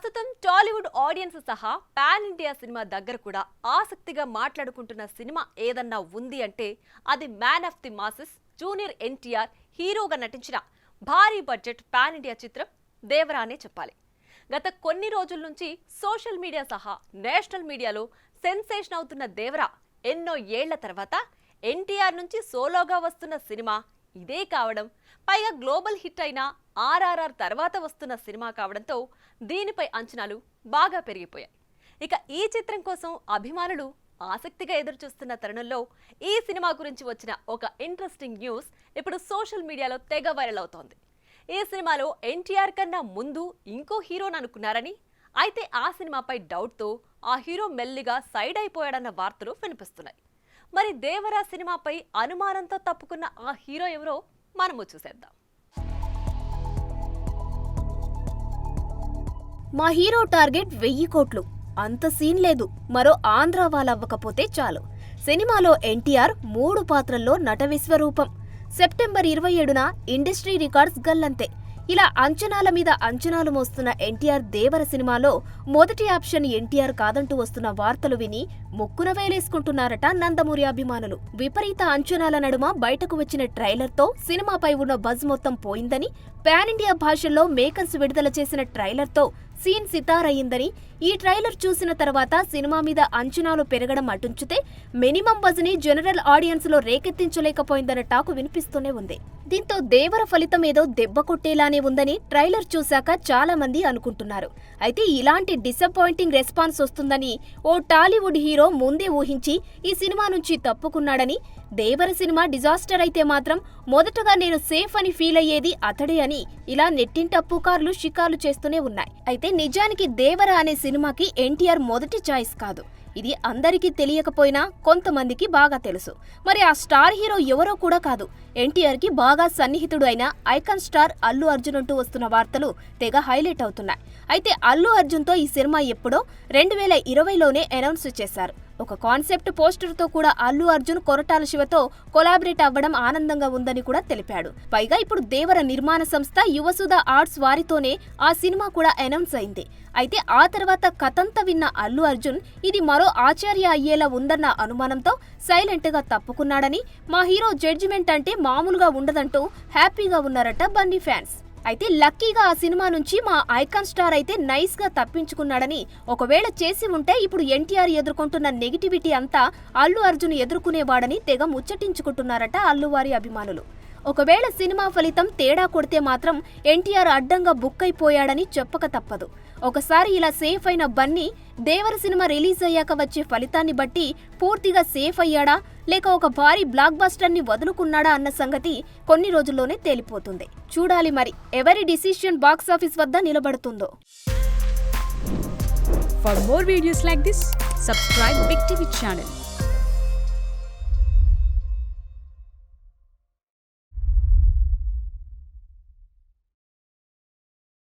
ప్రస్తుతం టాలీవుడ్ ఆడియన్స్ సహా pan India cinema దగ్గర కూడా ఆసక్తిగా మాట్లాడుకుంటున్న సినిమా ఏదన్నా ఉంది అంటే అది man of the masses junior NTR హీరోగా నటించిన భారీ బడ్జెట్ పాన్ ఇండియా చిత్రం దేవరా అనే చెప్పాలి. గత కొన్ని రోజుల నుంచి సోషల్ మీడియా సహా నేషనల్ మీడియాలో సెన్సేషన్ అవుతున్న దేవరా ఎన్నో ఏళ్ల తర్వాత ఎన్టీఆర్ నుంచి సోలోగా వస్తున్న సినిమా ఇదే కావడం, పైగా గ్లోబల్ హిట్ అయిన RRR తర్వాత వస్తున్న సినిమా కావడంతో దీనిపై అంచనాలు బాగా పెరిగిపోయాయి. ఇక ఈ చిత్రం కోసం అభిమానులు ఆసక్తిగా ఎదురుచూస్తున్న తరుణంలో ఈ సినిమా గురించి వచ్చిన ఒక ఇంట్రెస్టింగ్ న్యూస్ ఇప్పుడు సోషల్ మీడియాలో తెగ వైరల్ అవుతోంది. ఈ సినిమాలో ఎన్టీఆర్ కన్నా ముందు ఇంకో హీరోని అనుకున్నారని, అయితే ఆ సినిమాపై డౌట్తో ఆ హీరో మెల్లిగా సైడ్ అయిపోయాడన్న వార్తలు వినిపిస్తున్నాయి. మరి దేవరా సినిమాపై అనుమానంతో తప్పుకున్న ఆ హీరో ఎవరో మనము చూసేద్దాం. మా హీరో టార్గెట్ 1000 కోట్లు, అంత సీన్ లేదు, మరో ఆంధ్ర వాళ్ళవ్వకపోతే చాలు. సినిమాలో ఎన్టీఆర్ 3 పాత్రల్లో నట విశ్వరూపం. సెప్టెంబర్ 27న ఇండస్ట్రీ రికార్డ్స్ గల్లంతే. ఇలా అంచనాల మీద అంచనాలు మోస్తున్న ఎన్టీఆర్ దేవర సినిమాలో మొదటి ఆప్షన్ ఎన్టీఆర్ కాదంటూ వస్తున్న వార్తలు విని ముక్కున వేలేసుకుంటున్నారట నందమూరి అభిమానులు. విపరీత అంచనాల నడుమ బయటకు వచ్చిన ట్రైలర్తో సినిమాపై ఉన్న బజ్ మొత్తం పోయిందని, పాన్ ఇండియా భాషల్లో మేకర్స్ విడుదల చేసిన ట్రైలర్తో సీన్ సితారయ్యిందని, ఈ ట్రైలర్ చూసిన తర్వాత సినిమా మీద అంచనాలు పెరగడం అటుంచితే మినిమం బజ్ ని జనరల్ ఆడియన్స్ లో రేకెత్తించలేకపోయిందన్న టాకు వినిపిస్తూనే ఉంది. దీంతో దేవర ఫలితం ఏదో దెబ్బ కొట్టేలానే ఉందని ట్రైలర్ చూశాక చాలా మంది అనుకుంటున్నారు. అయితే ఇలాంటి డిసప్పాయింటింగ్ రెస్పాన్స్ వస్తుందని ఓ టాలీవుడ్ హీరో ముందే ఊహించి ఈ సినిమా నుంచి తప్పుకున్నాడని, దేవర సినిమా డిజాస్టర్ అయితే మాత్రం మొదటగా నేను సేఫ్ అని ఫీల్ అయ్యేది అతడే అని ఇలా నెట్టింట పుకార్లు షికార్లు చేస్తూనే ఉన్నాయి. అయితే నిజానికి దేవర అనే సినిమాకి ఎన్టీఆర్ మొదటి చాయిస్ కాదు. ఇది అందరికీ తెలియకపోయినా కొంతమందికి బాగా తెలుసు. మరి ఆ స్టార్ హీరో ఎవరో కూడా కాదు, ఎన్టీఆర్ కి బాగా సన్నిహితుడు అయిన ఐకాన్ స్టార్ అల్లు అర్జున్ అంటూ వస్తున్న వార్తలు తెగ హైలైట్ అవుతున్నాయి. అయితే అల్లు అర్జున్తో ఈ సినిమా ఎప్పుడో 2020లోనే అనౌన్స్ చేశారు. ఒక కాన్సెప్ట్ పోస్టర్తో కూడా అల్లు అర్జున్ కొరటాల శివతో కొలాబరేట్ అవ్వడం ఆనందంగా ఉందని కూడా తెలిపాడు. పైగా ఇప్పుడు దేవర నిర్మాణ సంస్థ యువసుధ ఆర్ట్స్ వారితోనే ఆ సినిమా కూడా అనౌన్స్ అయింది. అయితే ఆ తర్వాత కథంతా విన్న అల్లు అర్జున్ ఇది మరో ఆచార్య అయ్యేలా ఉందన్న అనుమానంతో సైలెంట్ గా తప్పుకున్నాడని, మా హీరో జడ్జిమెంట్ అంటే మామూలుగా ఉండదంటూ హ్యాపీగా ఉన్నారట బన్నీ ఫ్యాన్స్. అయితే లక్కీగా ఆ సినిమా నుంచి మా ఐకాన్ స్టార్ అయితే నైస్ గా తప్పించుకున్నాడని, ఒకవేళ చేసి ఉంటే ఇప్పుడు ఎన్టీఆర్ ఎదుర్కొంటున్న నెగిటివిటీ అంతా అల్లు అర్జున్ ఎదుర్కొనేవాడని తెగ ముచ్చటించుకుంటున్నారట అల్లువారి అభిమానులు. ఒకవేళ సినిమా ఫలితం తేడా కొడితే మాత్రం ఎన్టీఆర్ అడ్డంగా బుక్ అయిపోయాడని చెప్పక తప్పదు. ఒకసారి ఇలా సేఫ్ అయిన బన్నీ దేవర సినిమా రిలీజ్ అయ్యాక వచ్చే ఫలితాన్ని బట్టి పూర్తిగా సేఫ్ అయ్యాడా లేక ఒక భారీ బ్లాక్ బస్టర్ ని వదులుకున్నాడా అన్న సంగతి కొన్ని రోజుల్లోనే తేలిపోతుంది. చూడాలి మరి ఎవరి డిసిషన్ బాక్స్ ఆఫీస్ వద్ద నిలబడుతుందో. For more videos like this, subscribe Big TV channel.